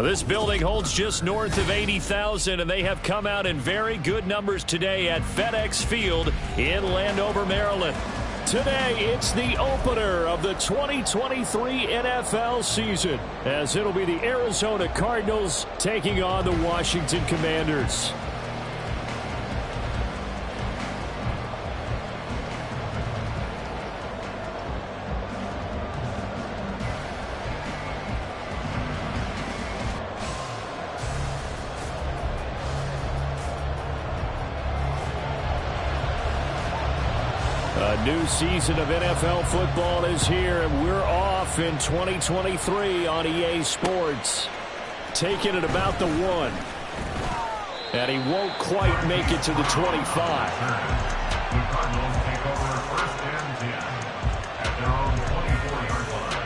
This building holds just north of 80,000, and they have come out in very good numbers today at FedEx Field in Landover, Maryland. Today, it's the opener of the 2023 NFL season, as it'll be the Arizona Cardinals taking on the Washington Commanders. A new season of NFL football is here, and we're off in 2023 on EA Sports. Taking it about the 1. And he won't quite make it to the 25. The Cardinals take over first and 10 at their own 24-yard line.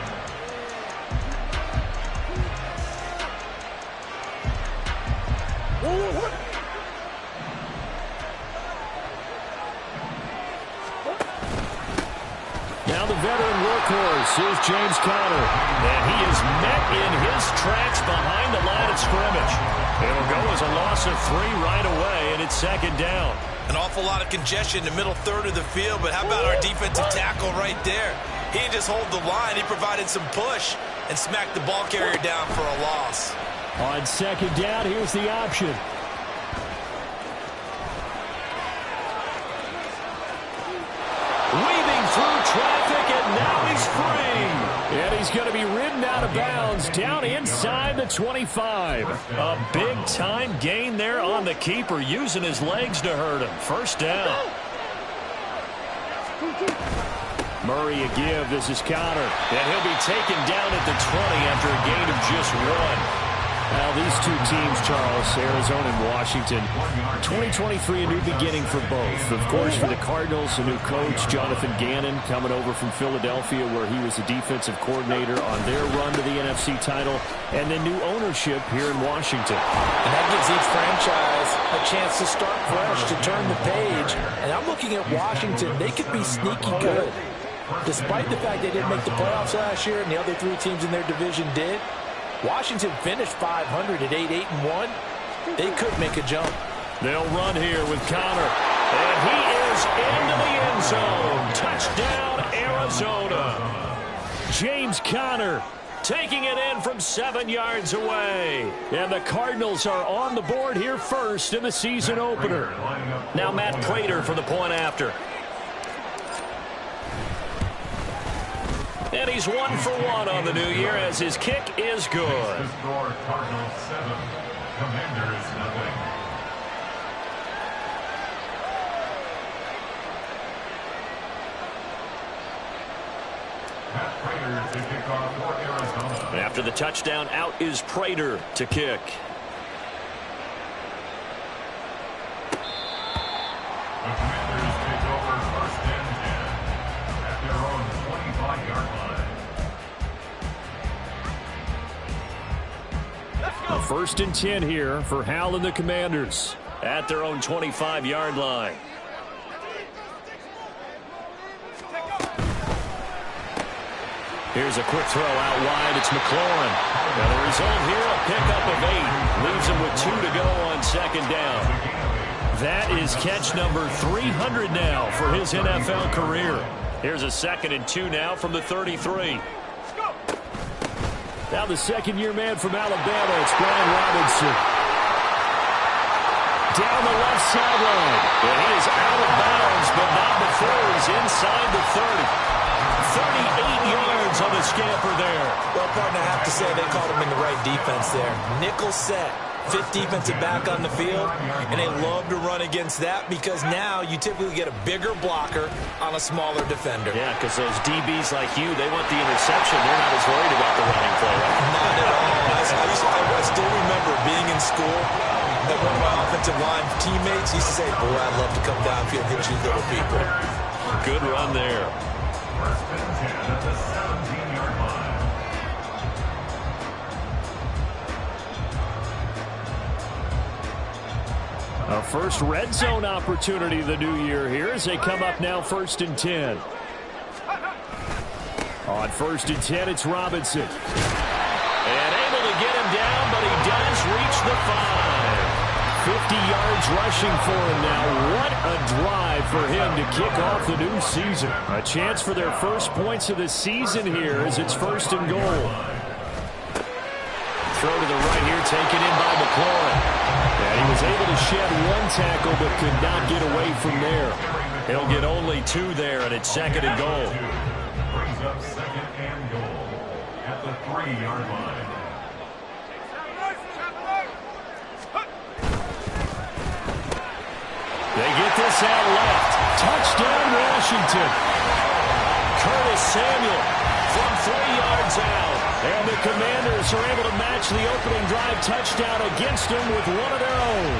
Now the veteran workhorse is James Conner, and he is met in his tracks behind the line of scrimmage. It'll go as a loss of 3 right away, and it's second down. An awful lot of congestion in the middle third of the field, but how about our defensive tackle right there? He didn't just hold the line, he provided some push and smacked the ball carrier down for a loss. On second down, here's the option. Weaving through traffic, and now he's free. And he's going to be ridden out of bounds down inside the 25. A big-time gain there on the keeper, using his legs to hurt him. First down. Murray a give. This is Conner. And he'll be taken down at the 20 after a gain of just 1. Now, these two teams, Charles, Arizona and Washington, 2023, a new beginning for both. Of course, for the Cardinals, a new coach, Jonathan Gannon, coming over from Philadelphia, where he was the defensive coordinator on their run to the NFC title, and then new ownership here in Washington. And that gives each franchise a chance to start fresh, to turn the page. And I'm looking at Washington. They could be sneaky good. Despite the fact they didn't make the playoffs last year and the other 3 teams in their division did, Washington finished 500 at 8-1. They could make a jump. They'll run here with Conner. And he is into the end zone. Touchdown, Arizona. James Conner taking it in from 7 yards away. And the Cardinals are on the board here first in the season opener. Now Matt Prater for the point after. And he's 1 for 1 on the new year as his kick is good. The score, Cardinals 7, Commanders 0. Matt Prater to kick off for Arizona. After the touchdown, out is Prater to kick. The Commanders take over first and 10 at their own 25-yard line. First and 10 here for Hal and the Commanders at their own 25-yard line. Here's a quick throw out wide. It's McLaurin. And the result here, a pickup of 8. Leaves him with 2 to go on second down. That is catch number 300 now for his NFL career. Here's a 2nd and 2 now from the 33. Now the second-year man from Alabama, it's Brian Robinson. Down the left sideline. And he is out of bounds, but not before he's inside the 30. 38 yards on the scamper there. Well, partner, I have to say they called him in the right defense there. Nickel set. 5th defensive back on the field, and they love to run against that because now you typically get a bigger blocker on a smaller defender. Yeah, because those DBs like you, they want the interception. They're not as worried about the running play. Right? Not at all. I still remember being in school that one of my offensive line teammates used to say, boy, I'd love to come downfield and hit you little people. Good run there. First and 10 at the 17-yard line. A first red zone opportunity the new year here as they come up now first and 10. On first and 10, it's Robinson. And able to get him down, but he the 5. 50 yards rushing for him now. What a drive for him to kick off the new season. A chance for their first points of the season here as it's 1st and goal. Throw to the right here, taken in by McLaurin. And he was able to shed one tackle but could not get away from there. He'll get only 2 there, and it's 2nd and goal. Brings up 2nd and goal at the 3-yard line. They get this out left. Touchdown, Washington. Curtis Samuel from 3 yards out. And the Commanders are able to match the opening drive touchdown against them with one of their own.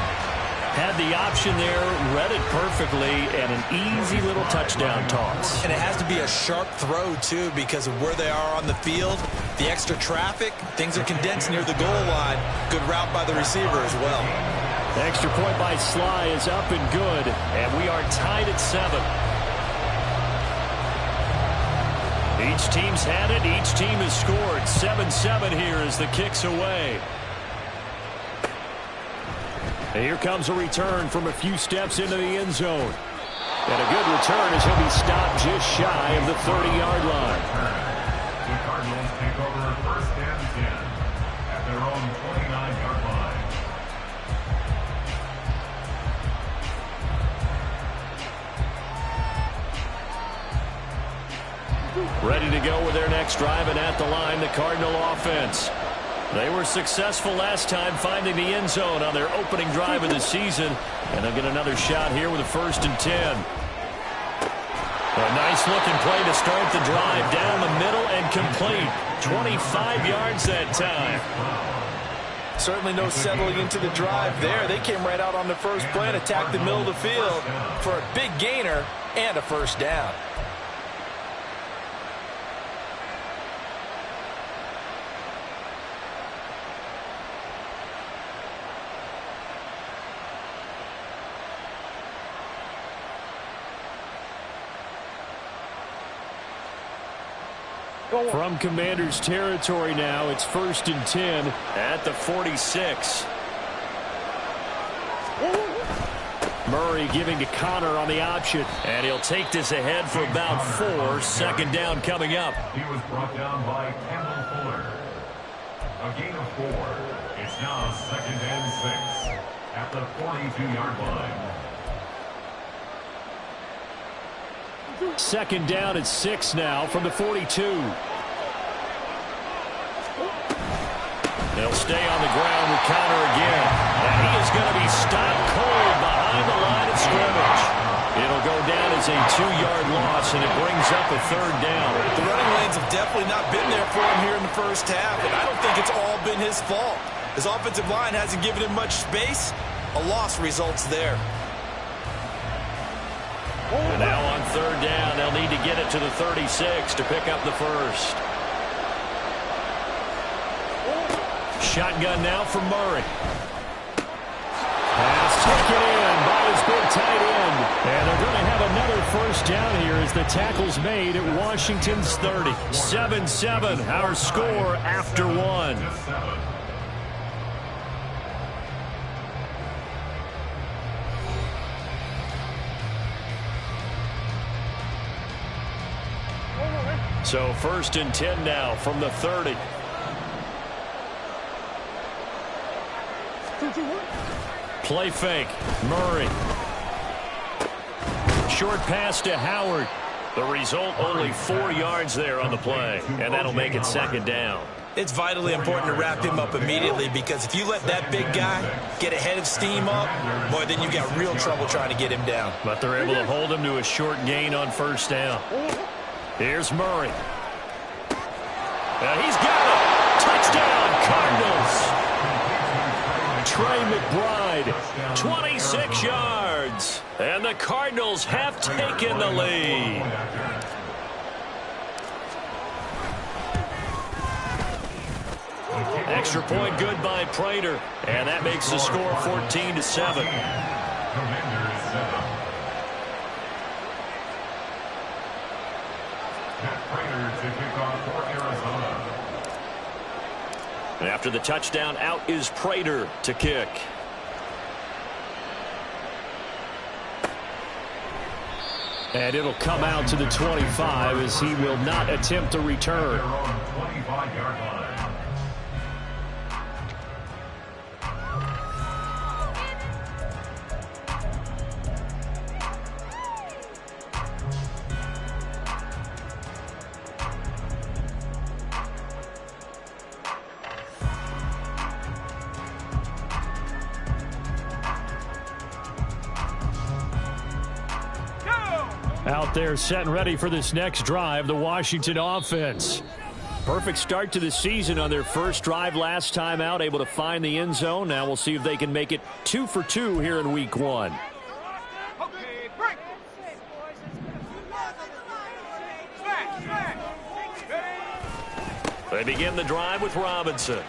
Had the option there, read it perfectly, and an easy little touchdown toss. And it has to be a sharp throw, too, because of where they are on the field. The extra traffic, things are condensed near the goal line. Good route by the receiver as well. The extra point by Sly is up and good, and we are tied at 7. Each team's had it. Each team has scored. 7-7 here as the kick's away. And here comes a return from a few steps into the end zone. And a good return as he'll be stopped just shy of the 30-yard line. The Cardinals take over 1st and 10 at their own 29-yard line. Ready to go with their next drive, and at the line, the Cardinal offense. They were successful last time finding the end zone on their opening drive of the season, and they'll get another shot here with a 1st and 10. A nice-looking play to start the drive down the middle and complete. 25 yards that time. Certainly no settling into the drive there. They came right out on the first play and attacked the middle of the field for a big gainer and a 1st down. From Commanders territory now, it's 1st and 10 at the 46. Murray giving to Connor on the option, and he'll take this ahead for about 4. 2nd down coming up. He was brought down by Kendall Fuller. A gain of 4. It's now 2nd and 6 at the 42-yard line. 2nd down at 6 now from the 42. They'll stay on the ground with Connor again. And he is going to be stopped cold behind the line of scrimmage. It'll go down as a 2-yard loss, and it brings up a 3rd down. The running lanes have definitely not been there for him here in the first half, and I don't think it's all been his fault. His offensive line hasn't given him much space. A loss results there. And now on 3rd down, they'll need to get it to the 36 to pick up the 1st. Shotgun now from Murray. Pass taken in by his big tight end. And they're going to have another 1st down here as the tackle's made at Washington's 30. 7-7, our score after 1. So 1st and 10 now from the 30. Play fake. Murray. Short pass to Howard. The result, only 4 yards there on the play. And that'll make it 2nd down. It's vitally important to wrap him up immediately, because if you let that big guy get ahead of steam up, boy, then you've got real trouble trying to get him down. But they're able to hold him to a short gain on 1st down. Here's Murray. And he's got it. Touchdown, Cardinals. Trey McBride, 26 yards. And the Cardinals have taken the lead. Extra point good by Prater. And that makes the score 14-7. Commanders 7. Matt Prater to kick off for Arizona. After the touchdown, out is Prater to kick. And it'll come out to the 25 as he will not attempt to return. Out there set and ready for this next drive, the Washington offense. Perfect start to the season on their first drive last time out, able to find the end zone. Now we'll see if they can make it 2 for 2 here in week 1. They begin the drive with Robinson.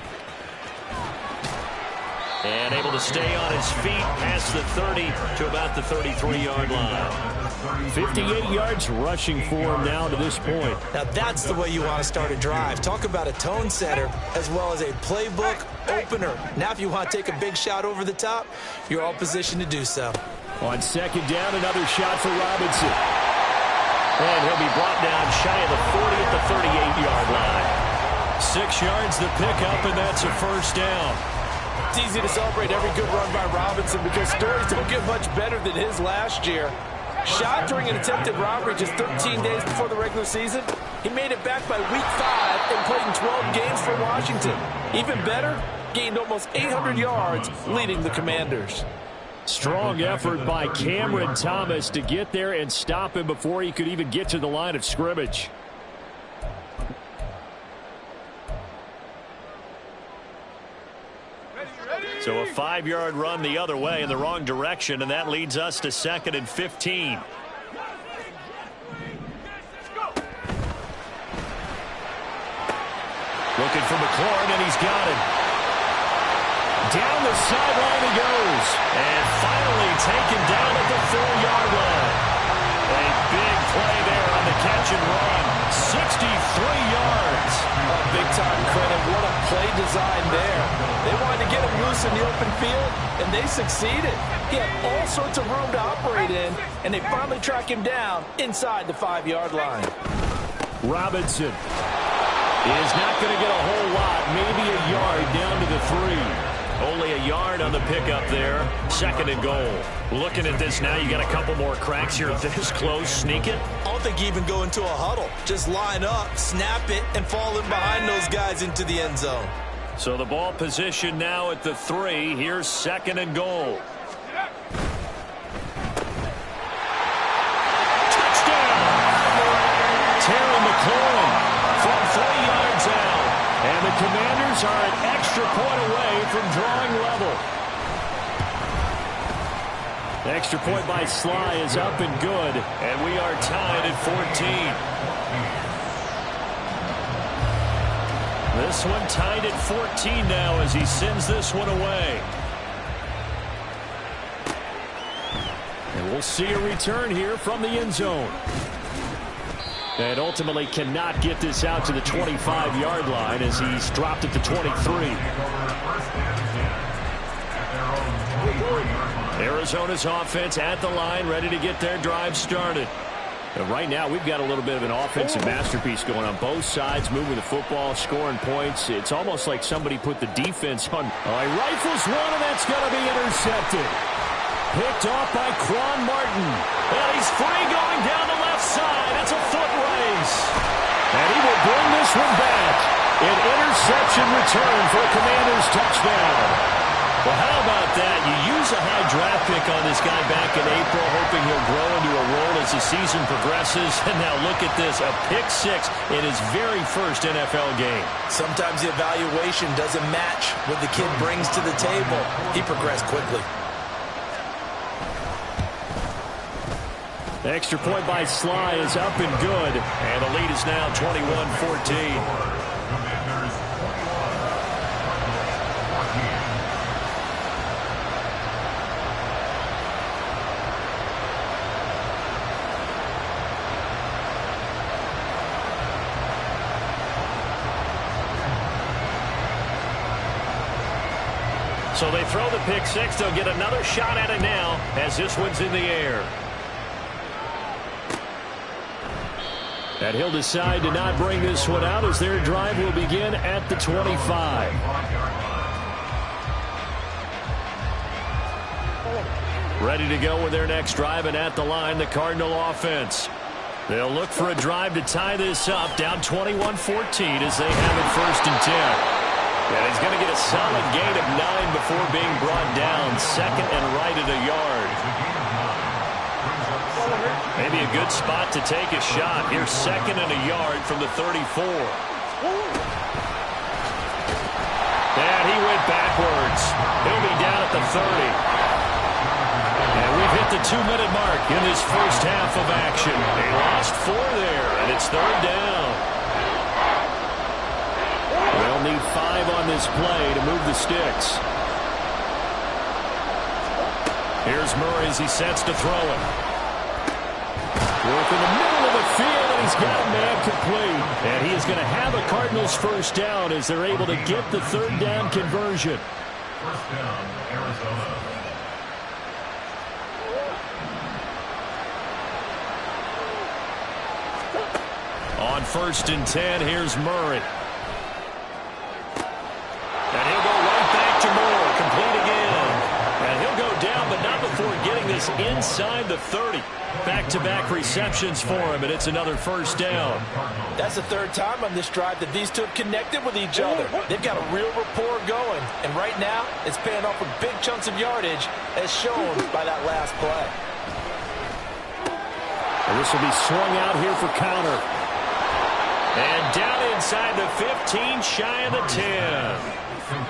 And able to stay on his feet past the 30 to about the 33-yard line. 58 yards rushing for him now to this point. Now that's the way you want to start a drive. Talk about a tone setter as well as a playbook opener. Now if you want to take a big shot over the top, you're all positioned to do so. On second down, another shot for Robinson. And he'll be brought down shy of the 40 at the 38-yard line. 6 yards the pickup, and that's a first down. It's easy to celebrate every good run by Robinson because stories don't get much better than his last year. Shot during an attempted robbery just 13 days before the regular season. He made it back by week 5 and played in 12 games for Washington. Even better, gained almost 800 yards leading the Commanders. Strong effort by Cameron Thomas to get there and stop him before he could even get to the line of scrimmage. So a 5-yard run the other way in the wrong direction, and that leads us to 2nd and 15. Looking for McLaurin, and he's got it. Down the sideline he goes, and finally taken down at the 4-yard line. A big play there on the catch and run. 63 yards. Oh, big-time credit. What a play design there. They wanted to get him loose in the open field, and they succeeded. He had all sorts of room to operate in, and they finally track him down inside the 5-yard line. Robinson is not going to get a whole lot, maybe a yard down to the 3. Only a yard on the pickup there. 2nd and goal. Looking at this now, you got a couple more cracks here this close. Sneak it. I don't think you even go into a huddle. Just line up, snap it, and fall in behind those guys into the end zone. So the ball position now at the 3. Here's 2nd and goal. Touchdown! Terry McLaurin from 3 yards out. And the Commanders are an extra point away from drawing level. The extra point by Sly is up and good. And we are tied at 14. This one tied at 14 now as he sends this one away. And we'll see a return here from the end zone. And ultimately cannot get this out to the 25-yard line as he's dropped at the 23. Arizona's offense at the line, ready to get their drive started. And right now, we've got a little bit of an offensive masterpiece going on both sides, moving the football, scoring points. It's almost like somebody put the defense on. He rifles one, and that's going to be intercepted. Picked off by Quan Martin. And he's free going down the left side. It's a foot race. And he will bring this one back. An interception return for a Commanders touchdown. Well, how about that? You use a high draft pick on this guy back in April, hoping he'll grow into a role as the season progresses. And now look at this, a pick-6 in his very first NFL game. Sometimes the evaluation doesn't match what the kid brings to the table. He progressed quickly. The extra point by Sly is up and good. And the lead is now 21-14. So they throw the pick six. They'll get another shot at it now as this one's in the air. And he'll decide to not bring this one out as their drive will begin at the 25. Ready to go with their next drive, and at the line, the Cardinal offense. They'll look for a drive to tie this up, down 21-14 as they have it 1st and 10. And he's going to get a solid gain of 9 before being brought down, 2nd and right at a yard. Maybe a good spot to take a shot. Here's 2nd and a yard from the 34. And he went backwards. He'll be down at the 30. And we've hit the 2-minute mark in this first half of action. They lost 4 there, and it's 3rd down. They'll need 5 on this play to move the sticks. Here's Murray as he sets to throw it. Work in the middle of the field, and he's got a man complete. And he is going to have a Cardinals first down as they're able to get the 3rd down conversion. First down, Arizona. On 1st and 10, here's Murray. And he'll go right back to Moore, complete again. And he'll go down, but not before getting this inside the 30. Back-to-back receptions for him, and it's another first down. That's the 3rd time on this drive that these two have connected with each other. They've got a real rapport going, and right now it's paying off with big chunks of yardage, as shown by that last play. And this will be swung out here for counter. And down inside the 15, shy of the 10.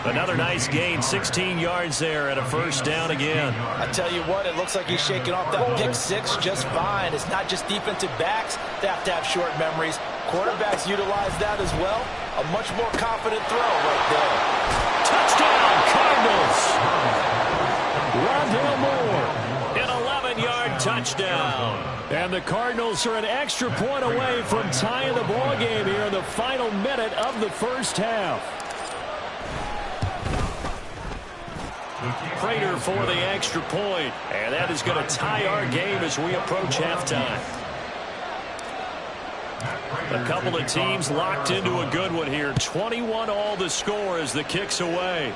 Another nice gain, 16 yards there at a first down again. I tell you what, it looks like he's shaking off that pick six just fine. It's not just defensive backs that have to have short memories. Quarterbacks utilize that as well. A much more confident throw right there. Touchdown, Cardinals! Rondale Moore, an 11-yard touchdown. And the Cardinals are an extra point away from tying the ball game here in the final minute of the first half. Prater for the extra point, and that is going to tie our game as we approach halftime. A couple of teams locked into a good one here. 21-all the score as the kick's away.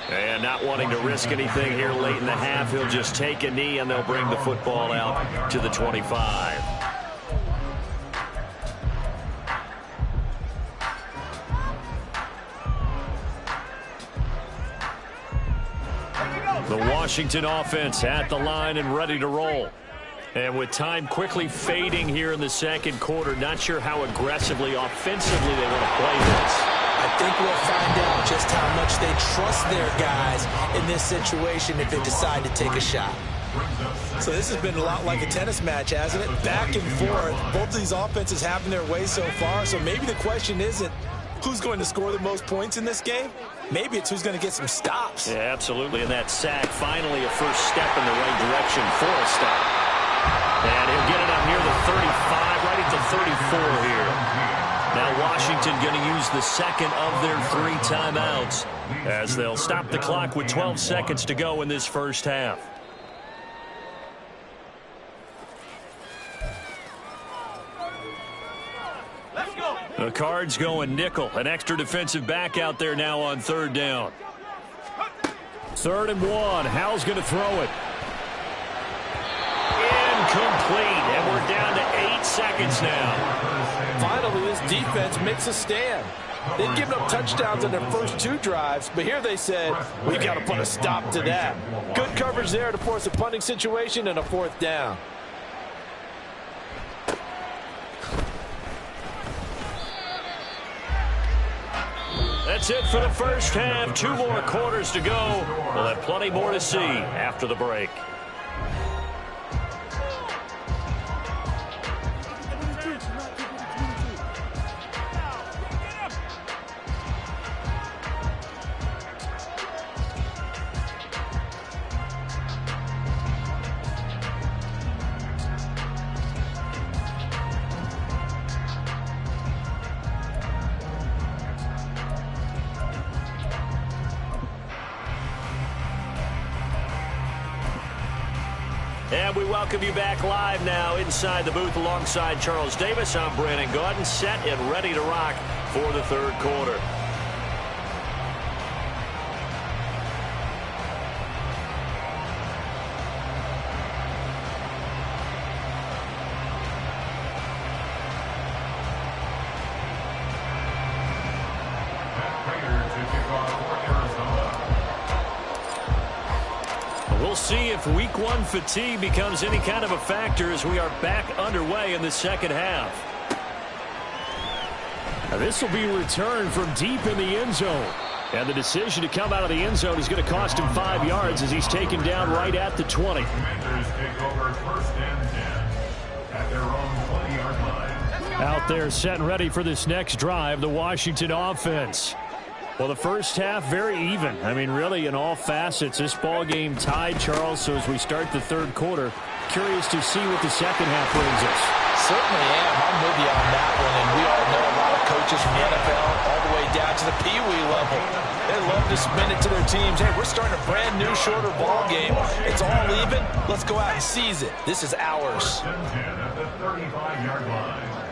And not wanting to risk anything here late in the half, he'll just take a knee, and they'll bring the football out to the 25. The Washington offense at the line and ready to roll. And with time quickly fading here in the second quarter, not sure how aggressively, offensively they want to play this. I think we'll find out just how much they trust their guys in this situation if they decide to take a shot. So this has been a lot like a tennis match, hasn't it? Back and forth. Both of these offenses having their way so far. So maybe the question isn't who's going to score the most points in this game. Maybe it's who's going to get some stops. Yeah, absolutely. And that sack, finally a first step in the right direction for a stop. And he'll get it up near the 35, right at the 34 here. Now Washington going to use the second of their 3 timeouts as they'll stop the clock with 12 seconds to go in this first half. The Cards going nickel. An extra defensive back out there now on 3rd down. 3rd and 1. Howell's going to throw it. Incomplete. And we're down to 8 seconds now. Finally, this defense makes a stand. They've given up touchdowns on their first 2 drives, but here they said, we've got to put a stop to that. Good coverage there to force a punting situation and a 4th down. That's it for the first half. 2 more quarters to go. We'll have plenty more to see after the break. And we welcome you back live now inside the booth alongside Charles Davis. I'm Brandon Gaudin, set and ready to rock for the third quarter. We'll see if week one fatigue becomes any kind of a factor as we are back underway in the second half. Now this will be returned from deep in the end zone. And the decision to come out of the end zone is going to cost him 5 yards as he's taken down right at the 20. Commanders take over first and 10 at their own 20-yard line. Out there set and ready for this next drive, the Washington offense. Well, the first half, very even. I mean, really, in all facets, this ball game tied, Charles. So as we start the third quarter, curious to see what the second half brings us. Certainly am. I'm with you on that one. And we all know a lot of coaches from the NFL all the way down to the Pee-wee level. They love to spin it to their teams. Hey, we're starting a brand new, shorter ball game. It's all even. Let's go out and seize it. This is ours. First and 10 at the 35-yard line.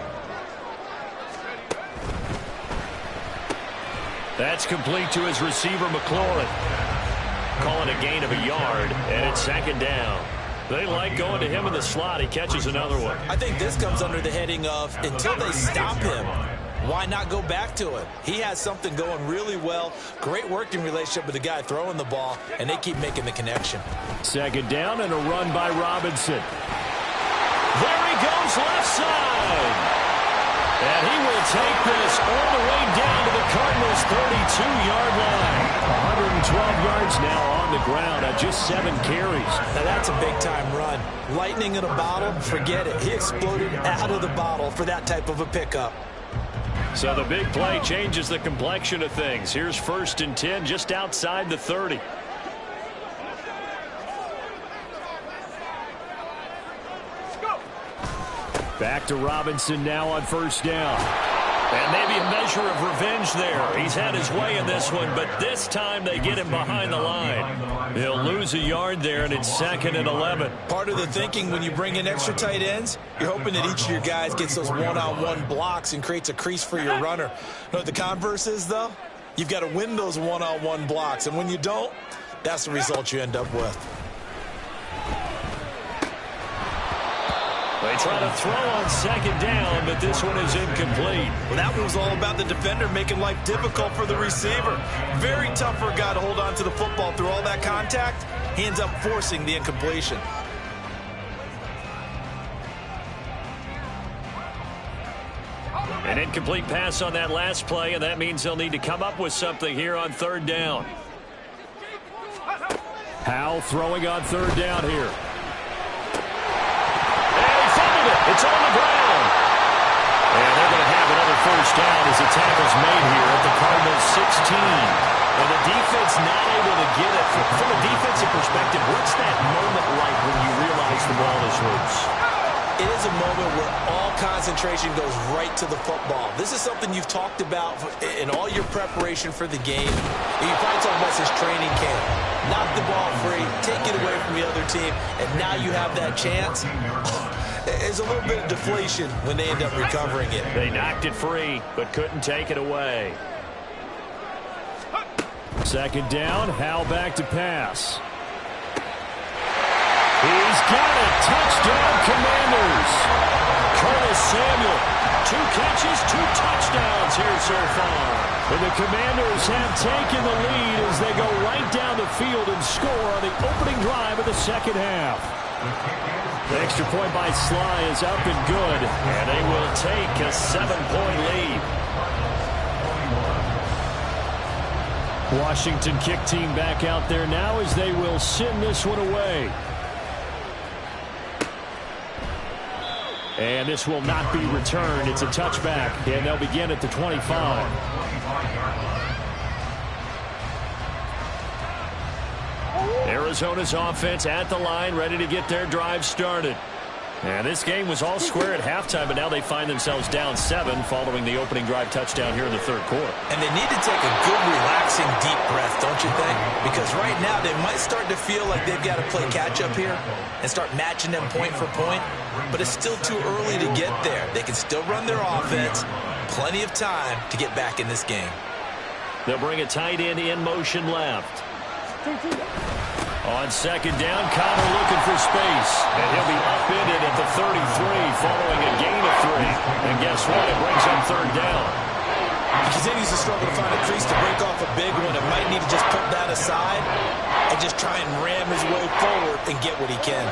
That's complete to his receiver, McLaurin. Calling a gain of a yard, and it's second down. They like going to him in the slot. He catches another one. I think this comes under the heading of until they stop him, why not go back to it? He has something going really well. Great working relationship with the guy throwing the ball, and they keep making the connection. Second down and a run by Robinson. There he goes left side. And he will take this all the way down to the Cardinals' 32-yard line. 112 yards now on the ground at just 7 carries. Now that's a big-time run. Lightning in a bottle, forget it. He exploded out of the bottle for that type of a pickup. So the big play changes the complexion of things. Here's first and 10 just outside the 30. Back to Robinson now on first down. And maybe a measure of revenge there. He's had his way in this one, but this time they get him behind the line. He'll lose a yard there, and it's second and 11. Part of the thinking when you bring in extra tight ends, you're hoping that each of your guys gets those one-on-one blocks and creates a crease for your runner. You know what the converse is, though? You've got to win those one-on-one blocks, and when you don't, that's the result you end up with. They try to throw on second down, but this one is incomplete. Well, that one was all about the defender making life difficult for the receiver. Very tough for a guy to hold on to the football through all that contact. He ends up forcing the incompletion. An incomplete pass on that last play, and that means they'll need to come up with something here on third down. Howe throwing on third down here. It's on the ground. And they're going to have another first down as the tackle's made here at the Cardinals' 16. And the defense not able to get it. From a defensive perspective, what's that moment like when you realize the ball is loose? It is a moment where all concentration goes right to the football. This is something you've talked about in all your preparation for the game. You probably talked about this training camp. Knock the ball free, take it away from the other team, and now you have that chance. There's a little bit of deflation when they end up recovering it. They knocked it free, but couldn't take it away. Second down, Howe back to pass. He's got it. Touchdown, Commanders. Curtis Samuel, 2 catches, 2 touchdowns here so far. And the Commanders have taken the lead as they go right down the field and score on the opening drive of the second half. The extra point by Sly is up and good, and they will take a 7-point lead. Washington kick team back out there now as they will send this one away. And this will not be returned. It's a touchback, and they'll begin at the 25. Arizona's offense at the line, ready to get their drive started. And this game was all square at halftime, but now they find themselves down 7 following the opening drive touchdown here in the third quarter. And they need to take a good, relaxing, deep breath, don't you think? Because right now they might start to feel like they've got to play catch-up here and start matching them point for point, but it's still too early to get there. They can still run their offense. Plenty of time to get back in this game. They'll bring a tight end in motion left. On second down, Connor looking for space. And he'll be upended at the 33 following a gain of 3. And guess what? It brings up third down. He continues to struggle to find a crease to break off a big one. It might need to just put that aside and just try and ram his way forward and get what he can.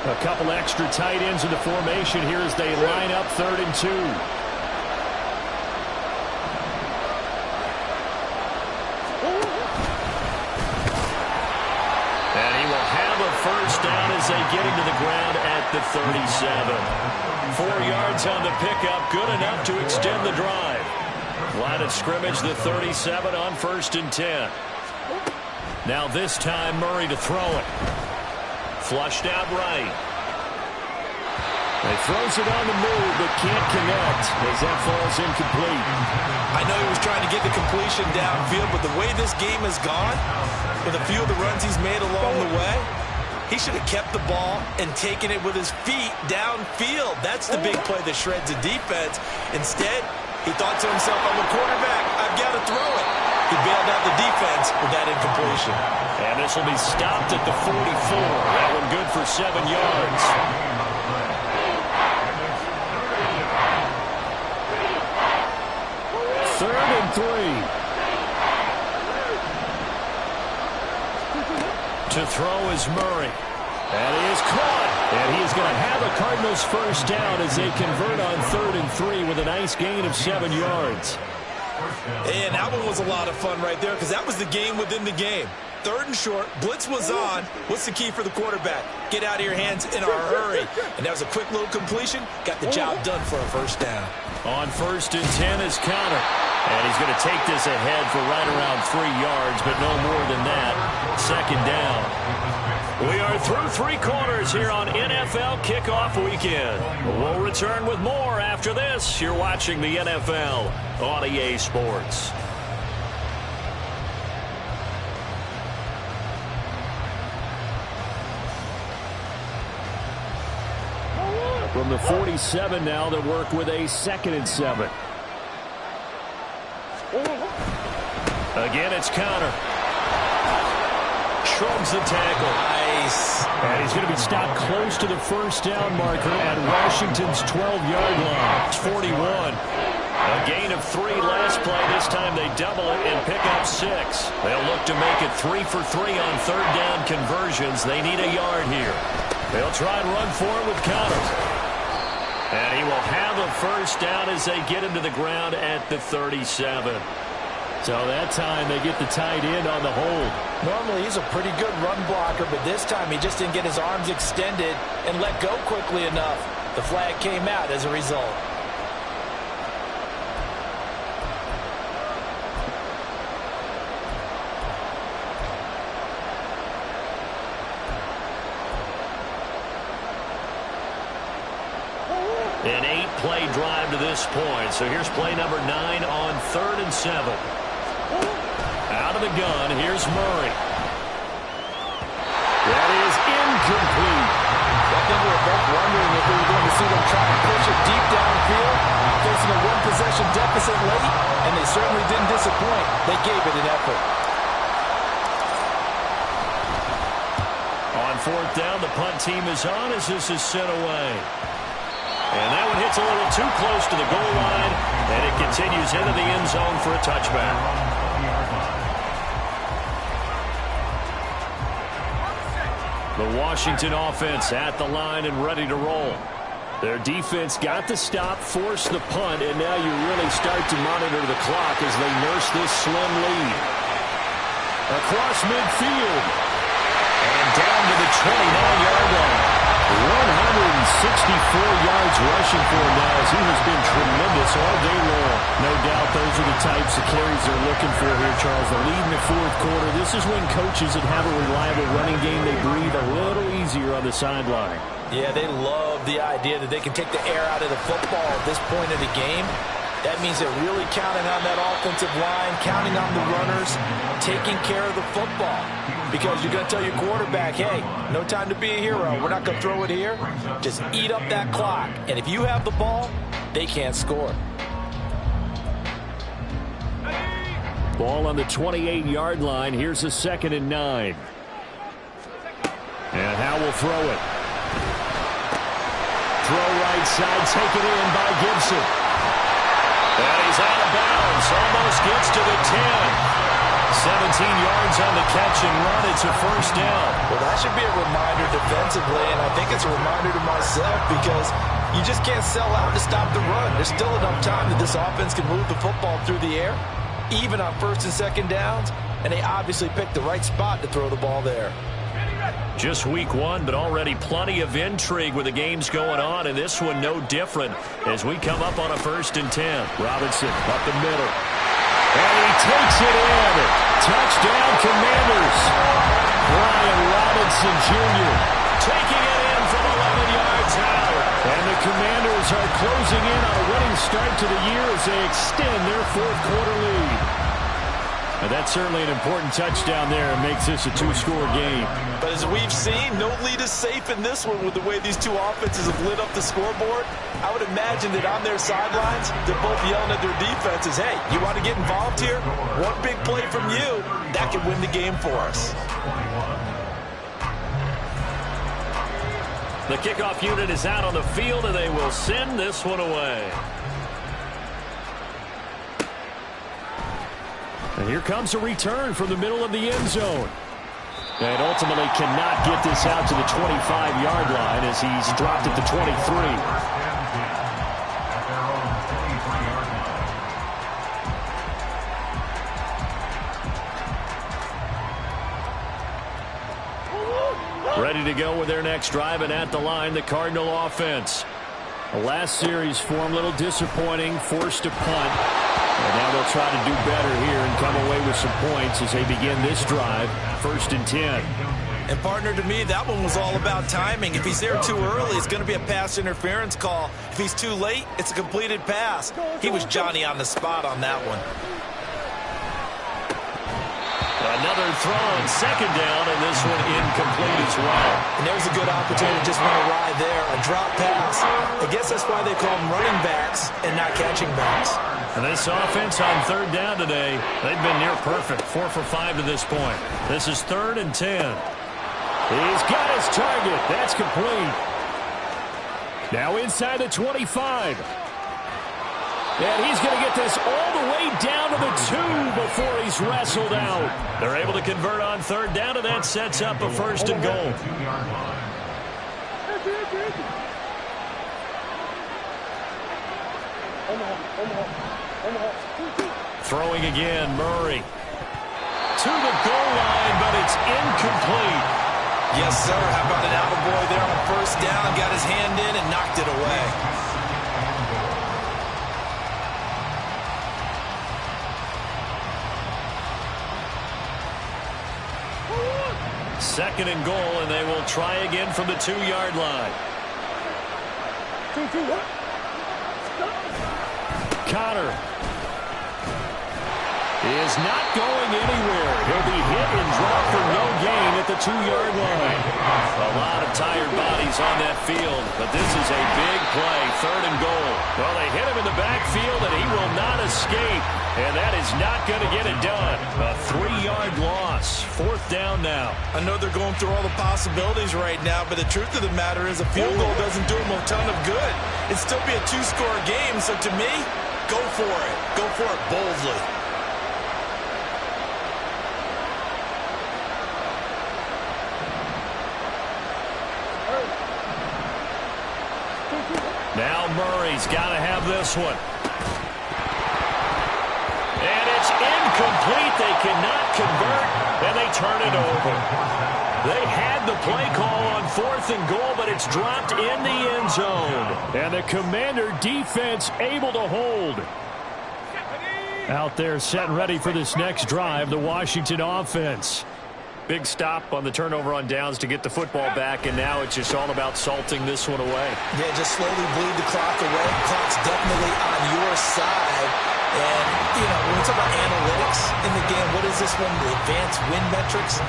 A couple extra tight ends in the formation here as they line up 3rd and 2. First down as they get into the ground at the 37. 4 yards on the pickup, good enough to extend the drive. Line of scrimmage, the 37 on 1st and 10. Now this time Murray to throw it. Flushed out right. He throws it on the move, but can't connect as that falls incomplete. I know he was trying to get the completion downfield, but the way this game has gone, with a few of the runs he's made along the way, he should have kept the ball and taken it with his feet downfield. That's the big play that shreds a defense. Instead, he thought to himself, I'm a quarterback, I've got to throw it. He bailed out the defense with that incompletion. And this will be stopped at the 44. That one good for 7 yards. 3rd and 3. To throw is Murray. And he is caught. And he is going to have a Cardinals first down as they convert on 3rd and 3 with a nice gain of 7 yards. And that one was a lot of fun right there because that was the game within the game. 3rd and short, blitz was on. What's the key for the quarterback? Get out of your hands in a hurry. And that was a quick little completion. Got the job done for a first down. On 1st and 10 is Connor. And he's going to take this ahead for right around 3 yards, but no more than that. 2nd down. We are through 3 quarters here on NFL Kickoff Weekend. We'll return with more after this. You're watching the NFL on EA Sports. From the 47 now, they work with a 2nd and 7. Again, it's Connor. Shrugs the tackle. Nice. And he's going to be stopped close to the first down marker at Washington's 12-yard line. It's 41. A gain of 3 last play. This time they double it and pick up 6. They'll look to make it 3 for 3 on 3rd down conversions. They need a yard here. They'll try and run for it with Connor. And he will have a first down as they get him to the ground at the 37. So that time they get the tight end on the hold. Normally he's a pretty good run blocker, but this time he just didn't get his arms extended and let go quickly enough. The flag came out as a result. An 8-play drive to this point. So here's play number 9 on 3rd and 7. Out of the gun, here's Murray. That is incomplete. I think we were both wondering if we were going to see them try and push it deep downfield, facing a 1-possession deficit late, and they certainly didn't disappoint. They gave it an effort. On 4th down, the punt team is on as this is sent away. And that one hits a little too close to the goal line, and it continues into the end zone for a touchback. The Washington offense at the line and ready to roll. Their defense got the stop, forced the punt, and now you really start to monitor the clock as they nurse this slim lead. Across midfield. And down to the 29-yard line. yards rushing for him now, as he has been tremendous all day long. No doubt those are the types of carries they're looking for here, Charles. The lead in the fourth quarter. This is when coaches that have a reliable running game, they breathe a little easier on the sideline. Yeah, they love the idea that they can take the air out of the football at this point of the game. That means they're really counting on that offensive line, counting on the runners, taking care of the football. Because you're going to tell your quarterback, hey, no time to be a hero. We're not going to throw it here. Just eat up that clock. And if you have the ball, they can't score. Ball on the 28-yard line. Here's a 2nd and 9. And Howe will throw it. Throw right side, taken in by Gibson. And he's out of bounds. Almost gets to the 10. 17 yards on the catch and run. It's a first down. Well, that should be a reminder defensively, and I think it's a reminder to myself because you just can't sell out to stop the run. There's still enough time that this offense can move the football through the air, even on 1st and 2nd downs, and they obviously picked the right spot to throw the ball there. Just week 1, but already plenty of intrigue with the games going on, and this one no different as we come up on a 1st and 10. Robinson up the middle. And he takes it in. Touchdown, Commanders. Brian Robinson Jr. taking it in from 11 yards out. And the Commanders are closing in on a winning start to the year as they extend their 4th quarter lead. And that's certainly an important touchdown there and makes this a 2-score game. But as we've seen, no lead is safe in this one with the way these two offenses have lit up the scoreboard. I would imagine that on their sidelines, they're both yelling at their defenses, hey, you want to get involved here? One big play from you, that could win the game for us. The kickoff unit is out on the field, and they will send this one away. And here comes a return from the middle of the end zone. And ultimately cannot get this out to the 25-yard line as he's dropped at the 23. Ready to go with their next drive, and at the line, the Cardinal offense. The last series for them, a little disappointing, forced a punt. And now they'll try to do better here and come away with some points as they begin this drive, 1st and 10. And partner, to me, that one was all about timing. If he's there too early, it's going to be a pass interference call. If he's too late, it's a completed pass. He was Johnny on the spot on that one. Another throw on 2nd down, and this one incomplete as well. And there's a good opportunity to just run a ride there, a drop pass. I guess that's why they call them running backs and not catching backs. And this offense on 3rd down today, they've been near perfect, 4 for 5 to this point. This is 3rd and 10. He's got his target. That's complete. Now inside the 25. And he's going to get this all the way down to the 2 before he's wrestled out. They're able to convert on 3rd down, and that sets up a 1st and goal. Throwing again, Murray. To the goal line, but it's incomplete. Yes, sir. How about an attaboy there on 1st down? Got his hand in and knocked it away. 2nd and goal, and they will try again from the 2-yard line. Connor is not going anywhere. He'll be hit and dropped for no gain at the 2-yard line. A lot of tired bodies on that field, but this is a big play, 3rd and goal. Well, they hit him in the backfield, and he will not escape, and that is not going to get it done. A 3-yard loss, 4th down now. I know they're going through all the possibilities right now, but the truth of the matter is a field goal doesn't do them a ton of good. It'd still be a 2-score game, so to me, go for it. Go for it boldly. Now Murray's got to have this one. And it's incomplete. They cannot convert, and they turn it over. They had the play call on 4th and goal, but it's dropped in the end zone. And the Commander defense able to hold. Out there set and ready for this next drive, the Washington offense. Big stop on the turnover on downs to get the football back, and now it's just all about salting this one away. Yeah, just slowly bleed the clock away. Clock's definitely on your side. And, you know, when we talk about analytics in the game, what is this one? The advanced win metrics?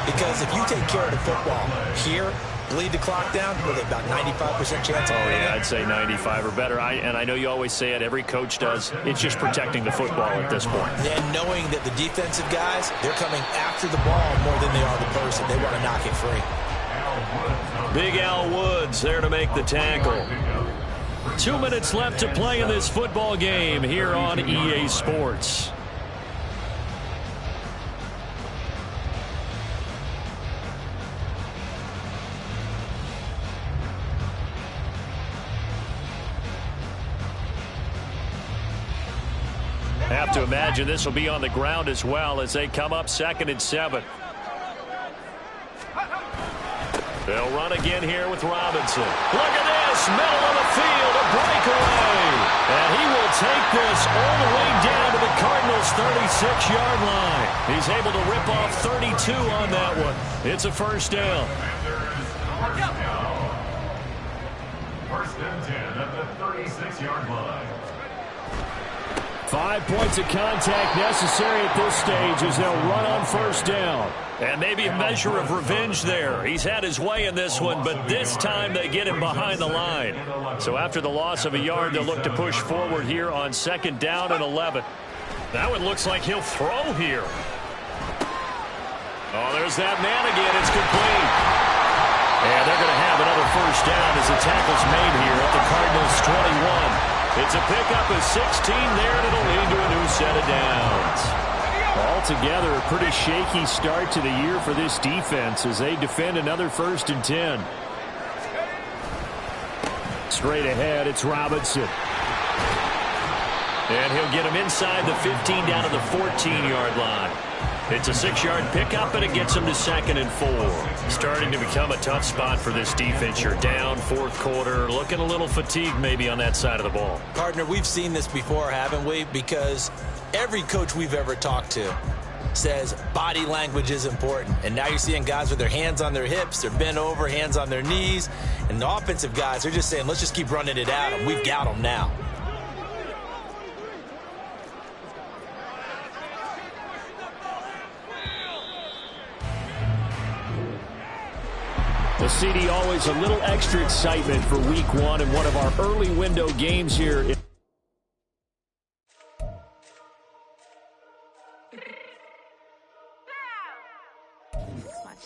Because if you take care of the football here, bleed the clock down with about 95% chance of winning. Yeah, I'd say 95 or better. And I know you always say it, every coach does. It's just protecting the football at this point. And knowing that the defensive guys, they're coming after the ball more than they are the person. They want to knock it free. Big Al Woods there to make the tackle. 2 minutes left to play in this football game here on EA Sports. Have to imagine this will be on the ground as well as they come up 2nd and 7. They'll run again here with Robinson. Look at this, middle of the field, a breakaway. And he will take this all the way down to the Cardinals' 36-yard line. He's able to rip off 32 on that one. It's a first down. First and 10 at the 36-yard line. 5 points of contact necessary at this stage as they'll run on first down. And maybe a measure of revenge there. He's had his way in this one, but this time they get him behind the line. So after the loss of a yard, they'll look to push forward here on 2nd down and 11. That one looks like he'll throw here. Oh, there's that man again. It's complete. And they're going to have another first down as the tackle's made here at the Cardinals' 21. It's a pickup of 16 there, and it'll lead to a new set of downs. Altogether, a pretty shaky start to the year for this defense as they defend another 1st and 10. Straight ahead, it's Robinson. And he'll get him inside the 15 down to the 14-yard line. It's a 6-yard pickup, and it gets him to 2nd and 4. Starting to become a tough spot for this defense. You're down 4th quarter, looking a little fatigued maybe on that side of the ball. Partner, we've seen this before, haven't we? Because every coach we've ever talked to says body language is important. And now you're seeing guys with their hands on their hips, they're bent over, hands on their knees. And the offensive guys are just saying, let's just keep running it at them. We've got them now. The CD always a little extra excitement for week 1 and one of our early window games here.